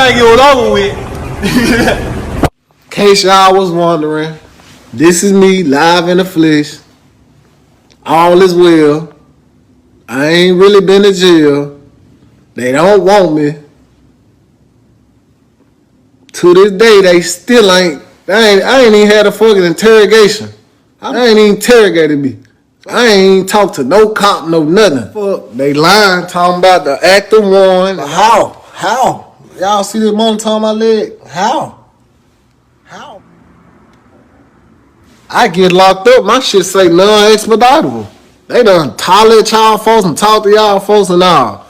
thing it was over with. In case y'all was wondering, this is me live in the flesh. All is well. I ain't really been to jail. They don't want me. To this day, they still ain't. I ain't even had a fucking interrogation. I ain't even interrogated me. I ain't even talked to no cop, no nothing. Fuck, they lying, talking about the act of one. How? How? Y'all see this monitor on my leg? How? How? I get locked up, my shit say non-expeditable. They done tolerate at y'all folks and talk to y'all folks and all.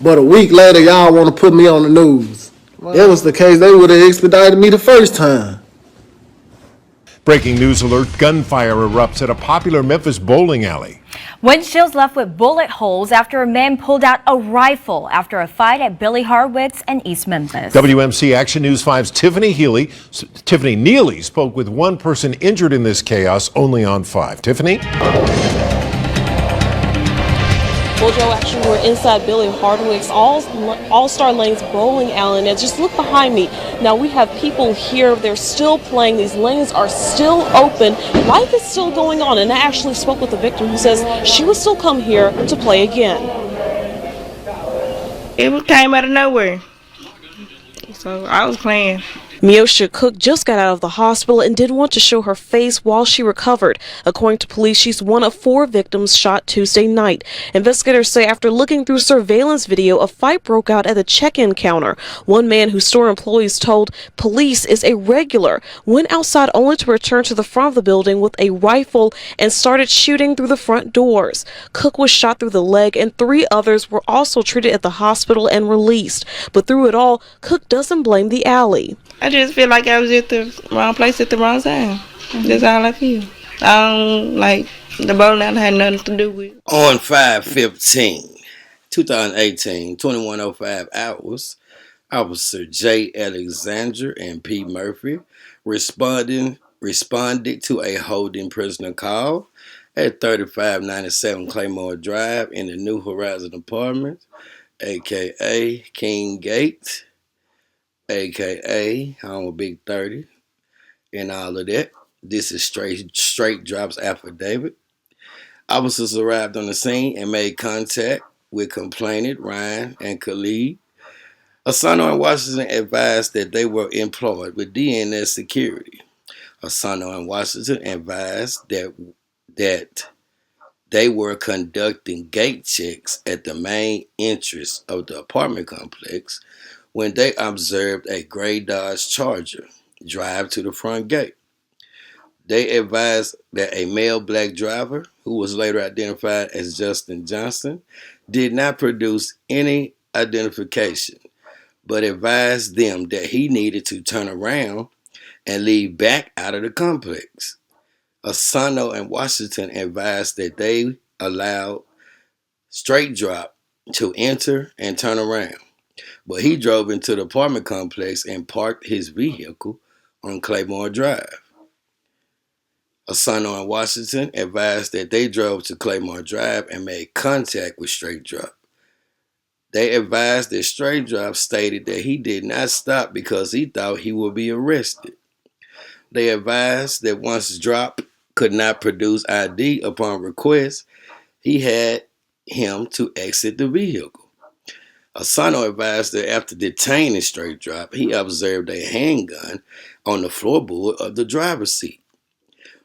But a week later, y'all want to put me on the news. If it was the case, they would have expedited me the first time. Breaking news alert, gunfire erupts at a popular Memphis bowling alley. Windshields left with bullet holes after a man pulled out a rifle after a fight at Billy Hartwick's in East Memphis. WMC Action News 5's Tiffany Neely spoke with one person injured in this chaos only on 5. Tiffany? Well, Joe, actually, we're inside Billy Hardwick's All-Star Lanes bowling alley. Now, just look behind me. Now, we have people here. They're still playing. These lanes are still open. Life is still going on. And I actually spoke with the victim who says she would still come here to play again. It came out of nowhere. So I was playing. Miosha Cook just got out of the hospital and didn't want to show her face while she recovered. According to police, she's one of 4 victims shot Tuesday night. Investigators say after looking through surveillance video, a fight broke out at the check-in counter. One man who store employees told police is a regular went outside only to return to the front of the building with a rifle and started shooting through the front doors. Cook was shot through the leg and 3 others were also treated at the hospital and released. But through it all, Cook doesn't blame the alley. I just feel like I was at the wrong place at the wrong time. That's all I feel. I don't like the bowling alley had nothing to do with it. On 5/15/2018, 21:05 hours, Officer J. Alexander and P. Murphy responded to a holding prisoner call at 3597 Claymore Drive in the New Horizon Apartments, a.k.a. King Gate, a.k.a. Home of Big 30, and all of that. This is straight Dropp's affidavit. Officers arrived on the scene and made contact with complainant Ryan and Khalid. Asano and Washington advised that they were employed with DNS security. Asano and Washington advised that they were conducting gate checks at the main entrance of the apartment complex when they observed a gray Dodge Charger drive to the front gate. They advised that a male black driver, who was later identified as Justin Johnson, did not produce any identification, but advised them that he needed to turn around and leave back out of the complex. Asano and Washington advised that they allowed Straight Drop to enter and turn around, but he drove into the apartment complex and parked his vehicle on Claymore Drive. Asano and Washington advised that they drove to Claymore Drive and made contact with Straight Drop. They advised that Straight Drop stated that he did not stop because he thought he would be arrested. They advised that once Drop could not produce ID upon request, he had him to exit the vehicle. Asano advised that after detaining Straight Drop, he observed a handgun on the floorboard of the driver's seat.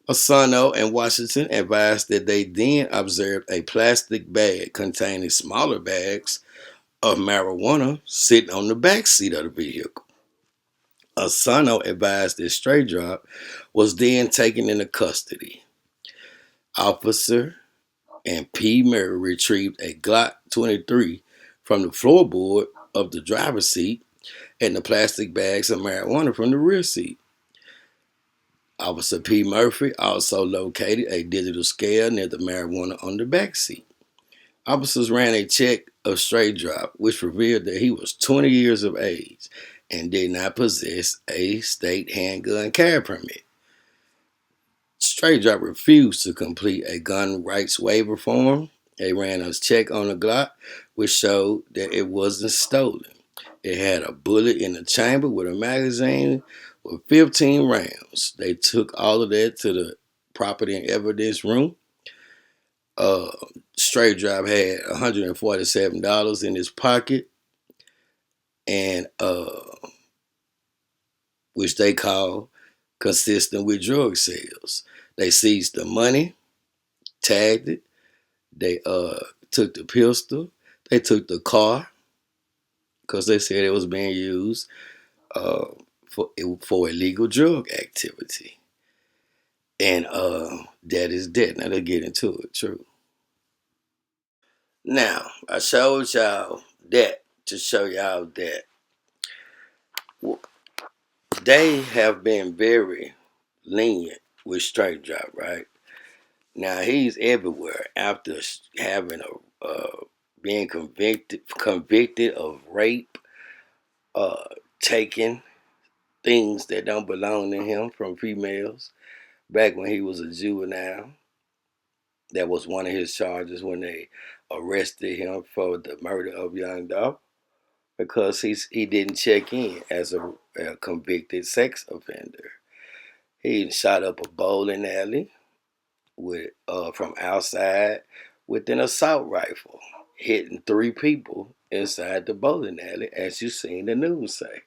Asano and Washington advised that they then observed a plastic bag containing smaller bags of marijuana sitting on the back seat of the vehicle. Asano advised that Straight Drop was then taken into custody. Officer and P. Murray retrieved a Glock 23 from the floorboard of the driver's seat and the plastic bags of marijuana from the rear seat. Officer P. Murphy also located a digital scale near the marijuana on the back seat. Officers ran a check of Straight Drop, which revealed that he was 20 years of age and did not possess a state handgun carry permit. Straight Drop refused to complete a gun rights waiver form. They ran a check on the Glock, which showed that it wasn't stolen. It had a bullet in the chamber with a magazine with 15 rounds. They took all of that to the property and evidence room. Straight Drop had $147 in his pocket, and which they call consistent with drug sales. They seized the money, tagged it. They took the pistol. They took the car because they said it was being used for illegal drug activity. And that is that. Now let's get into it. True. Now I showed y'all that to show y'all that they have been very lenient with Straight Drop, right? Now he's everywhere after having being convicted of rape, taking things that don't belong to him from females. Back when he was a juvenile, that was one of his charges when they arrested him for the murder of young Dolph, because he didn't check in as a convicted sex offender. He shot up a bowling alley with from outside with an assault rifle, hitting 3 people inside the bowling alley, as you seen the news say.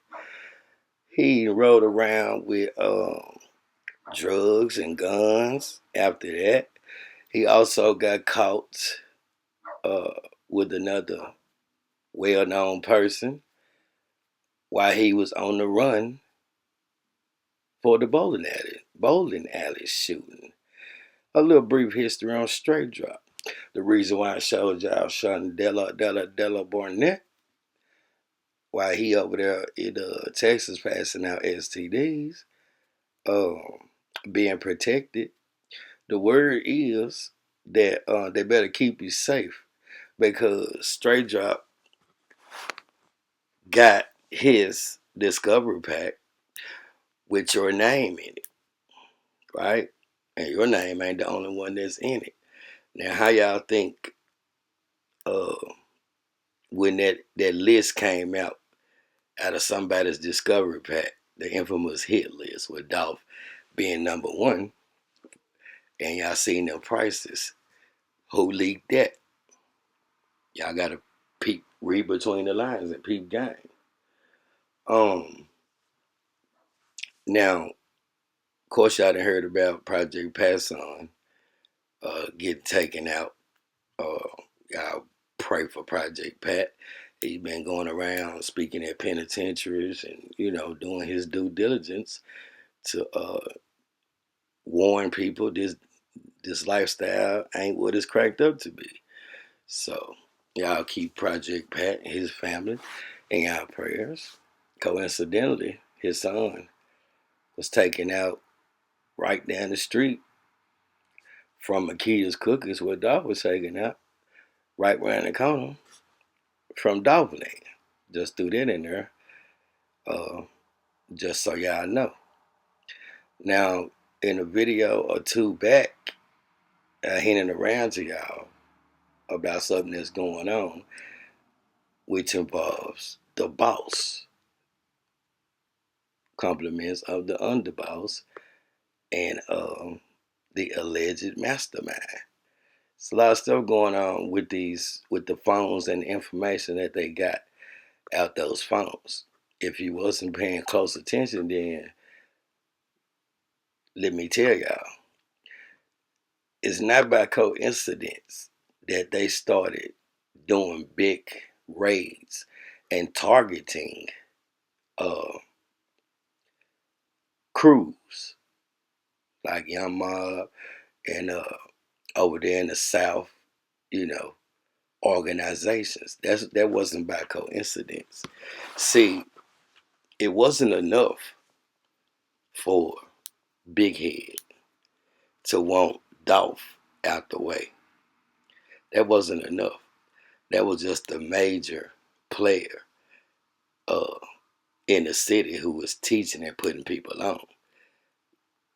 He rode around with drugs and guns. After that, he also got caught with another well-known person while he was on the run for the bowling alley shooting. A little brief history on Straight Drop. The reason why I showed y'all Sean Della Barnett, while he over there in Texas passing out STDs, being protected, the word is that they better keep you safe, because Straight Drop got his discovery pack with your name in it, right? And your name ain't the only one that's in it. Now, how y'all think when that list came out of somebody's discovery pack, the infamous hit list with Dolph being number 1, and y'all seen them prices? Who leaked that? Y'all gotta read between the lines and peep game. Now, of course, y'all done heard about Project Passon getting taken out. Y'all pray for Project Pat. He's been going around speaking at penitentiaries and, doing his due diligence to warn people this lifestyle ain't what it's cracked up to be. So y'all keep Project Pat and his family in y'all prayers. Coincidentally, his son was taken out right down the street from Makita's Cookies, where Dolph was taken out, right around the corner from Dolph Land. Just threw that in there, just so y'all know. Now, in a video or 2 back, hinting around to y'all about something that's going on, which involves the boss, compliments of the underboss, and the alleged mastermind. It's a lot of stuff going on with the phones and the information that they got out those phones. If you wasn't paying close attention, then let me tell y'all, it's not by coincidence that they started doing big raids and targeting crews like Young Mob and over there in the South, organizations. That wasn't by coincidence. See, it wasn't enough for Big Head to want Dolph out the way. That wasn't enough. That was just a major player in the city who was teaching and putting people on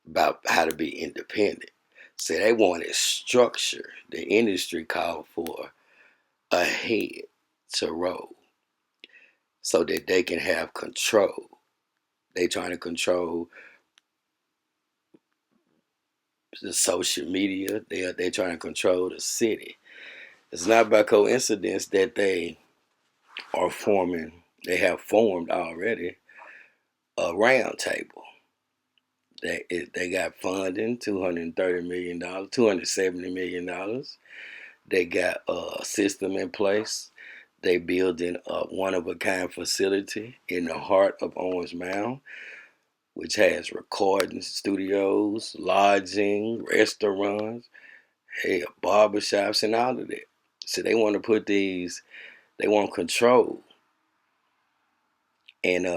about how to be independent. So they wanted structure. The industry called for a head to roll. so that they can have control. They trying to control the social media. They trying to control the city. It's not by coincidence that they have formed already a round table. They got funding, $230 million, $270 million. They got a system in place. They building a one-of-a-kind facility in the heart of Orange Mound, which has recording studios, lodging, restaurants, barbershops, and all of that. So they want to put they want control. And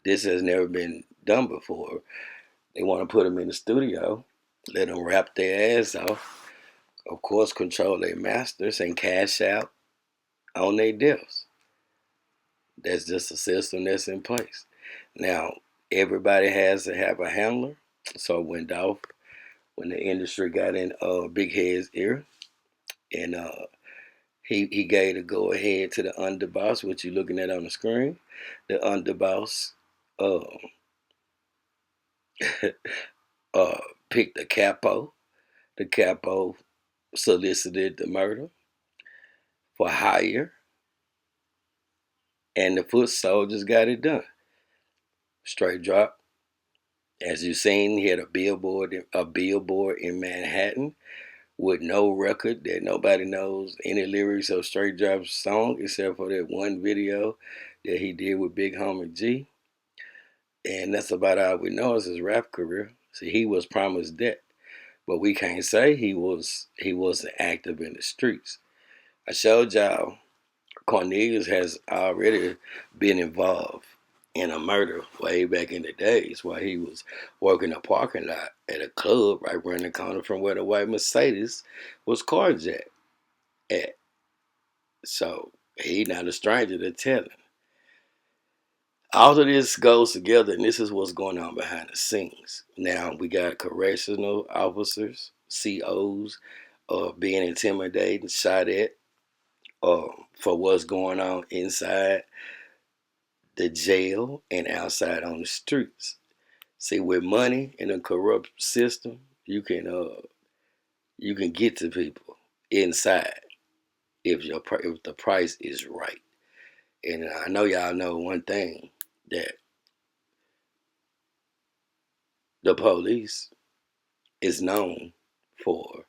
this has never been done before. They want to put them in the studio, let them rap their ass off, of course, control their masters and cash out on their deaths. That's just a system that's in place. Now, everybody has to have a handler. So when the industry got in Big Head's ear, and he gave the go ahead to the underboss, which you're looking at on the screen. The underboss picked the capo. The capo solicited the murder for hire, and the foot soldiers got it done. Straight drop. As you've seen, he had a billboard in Manhattan with no record that nobody knows any lyrics of Straight Drop's song except for that one video that he did with Big Homie G. And that's about all we know is his rap career. See, he was promised that, but we can't say he wasn't active in the streets. I showed y'all Cornelius has already been involved in a murder way back in the days while he was working a parking lot at a club right around the corner from where the white Mercedes was carjacked at. So he not a stranger to telling. All of this goes together, and this is what's going on behind the scenes. Now we got correctional officers, COs, being intimidated, shot at for what's going on inside the jail and outside on the streets. See, with money in a corrupt system, you can get to people inside if the price is right. And I know y'all know one thing, that the police is known for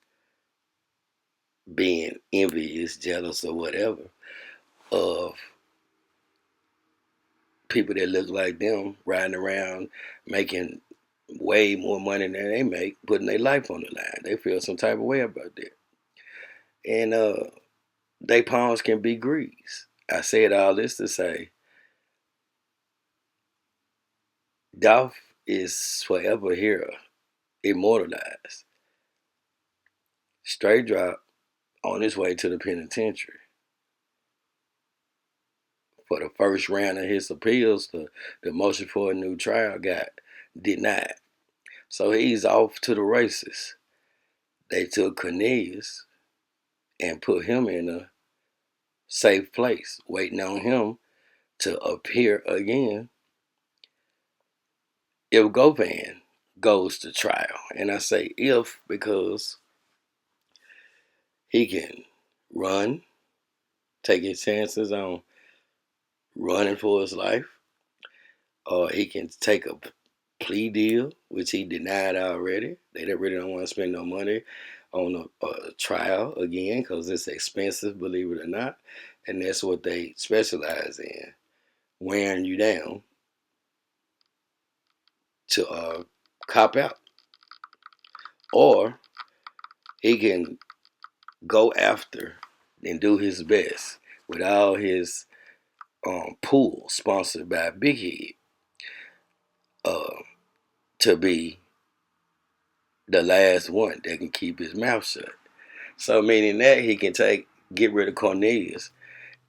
being envious, jealous, or whatever of people that look like them riding around making way more money than they make, putting their life on the line. They feel some type of way about that. And they palms can be greased. I said all this to say Dolph is forever here, immortalized. Straight drop on his way to the penitentiary. For the first round of his appeals, the motion for a new trial got denied. So he's off to the races. They took Cornelius and put him in a safe place, waiting on him to appear again if Govan goes to trial. And I say if because he can run, take his chances on running for his life, or he can take a plea deal, which he denied already. They really don't want to spend no money on a trial again because it's expensive, believe it or not. And that's what they specialize in, wearing you down to cop out. Or he can go after and do his best with all his pool sponsored by Big Head to be the last one that can keep his mouth shut. So meaning that he can get rid of Cornelius,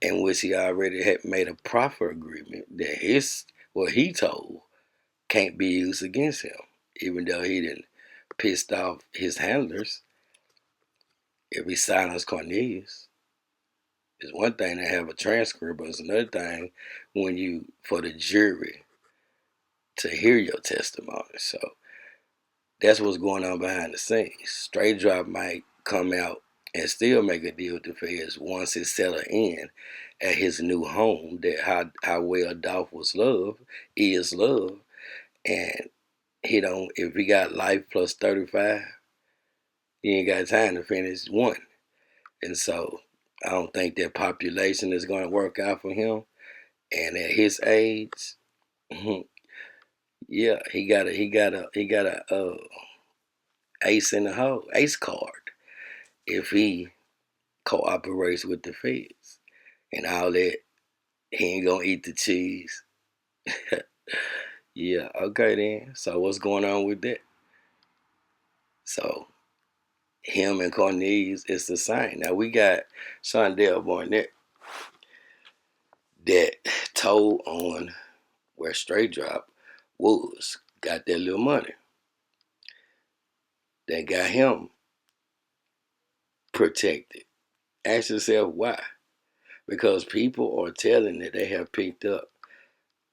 in which he already had made a proffer agreement that what he told can't be used against him, even though he didn't pissed off his handlers if he silenced Cornelius. It's one thing to have a transcript, but it's another thing when you, for the jury to hear your testimony. So that's what's going on behind the scenes. Straight Drop might come out and still make a deal with the feds once it's settled in at his new home, that how well Dolph is loved, and he don't, if he got life plus 35, he ain't got time to finish one. And so I don't think that population is going to work out for him. And at his age, yeah, he got a ace in the hole, ace card if he cooperates with the feds and all that. He ain't gonna eat the cheese. Yeah, okay then. So what's going on with that? So him and Cornelius is the same. Now we got Shondell Barnett that told on where Straight Drop was, got that little money. That got him protected. Ask yourself why. Because people are telling that they have picked up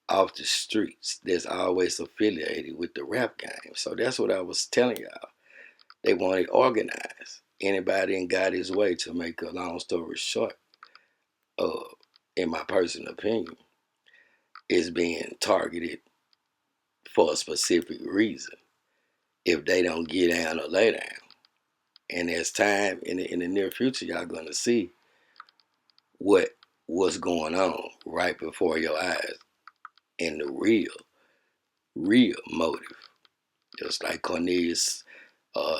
off the streets that's always affiliated with the rap game. So that's what I was telling y'all. They want it organized. Anybody in got his way, to make a long story short, in my personal opinion, is being targeted for a specific reason. If they don't get down or lay down. And there's time in the near future, y'all gonna see what's going on right before your eyes, and the real motive, just like Cornelius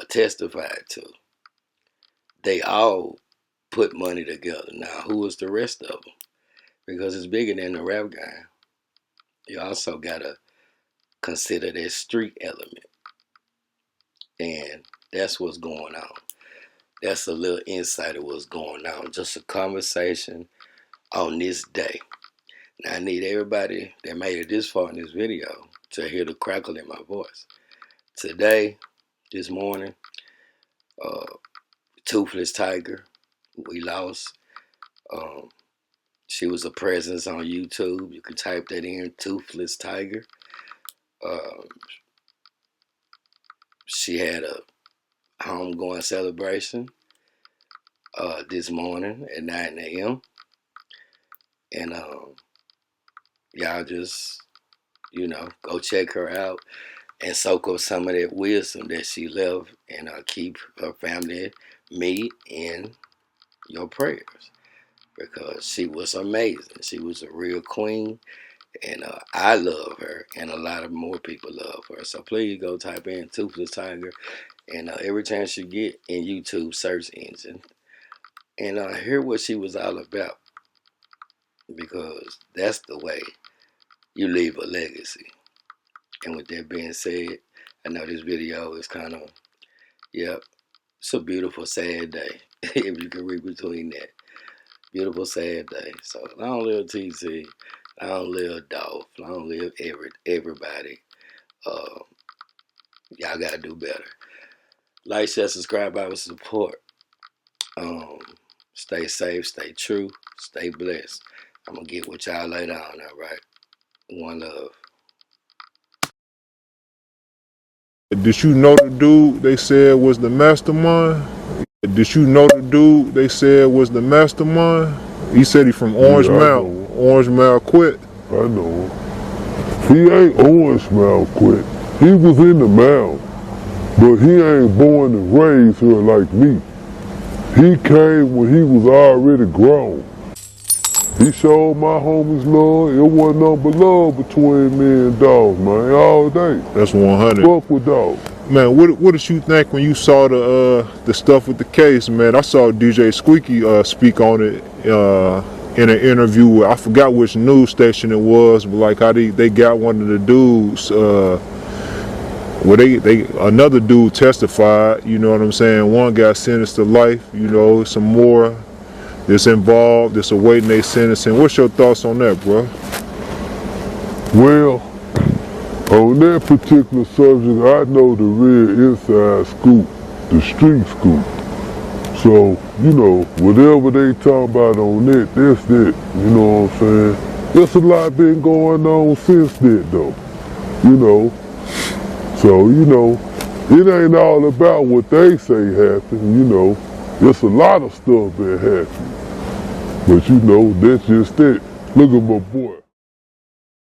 testified to. They all put money together. Now, who is the rest of them? Because it's bigger than the rap game. You also gotta consider that street element, and that's what's going on. That's a little insight of what's going on. Just a conversation on this day. Now, I need everybody that made it this far in this video to hear the crackle in my voice. Today, this morning, Toothless Tiger, we lost. She was a presence on YouTube. You can type that in, Toothless Tiger. She had a homegoing celebration this morning at 9 a.m. And y'all just, go check her out and soak up some of that wisdom that she left, and keep her family, me, in your prayers, because she was amazing. She was a real queen, and I love her, and a lot of more people love her. So please go type in Toothless Tiger, and every chance you get in YouTube search engine, and hear what she was all about, because that's the way you leave a legacy. And with that being said, I know this video is kind of, it's a beautiful, sad day, if you can read between that. Beautiful, sad day. So long live TC, long live Dolph, long live everybody. Y'all gotta do better. Like, share, subscribe, I would support. Stay safe, stay true, stay blessed. I'm gonna get with y'all later on, all right? One love. Did you know the dude they said was the mastermind? Did you know the dude they said was the mastermind? He said he from Orange Mountain. Orange Mountain quit. I know him. He ain't Orange Mountain quit. He was in the mountain, but he ain't born and raised here like me. He came when he was already grown. He showed my homies love. It wasn't nothing but love between me and Dolph, man, all day. That's 100. Fuck with Dolph. Man, what did you think when you saw the stuff with the case, man? I saw DJ Squeaky speak on it in an interview with, I forgot which news station it was, but like how they got one of the dudes, well another dude testified, you know what I'm saying? One got sentenced to life, some more that's involved, that's awaiting their sentencing. What's your thoughts on that, bro? Well, on that particular subject, I know the real inside scoop, the street scoop. So, you know, whatever they talk about on it, that's that, you know what I'm saying? There's a lot been going on since that though, you know. So, you know, it ain't all about what they say happened, you know. There's a lot of stuff that happened. But you know, that's just it. Look at my boy.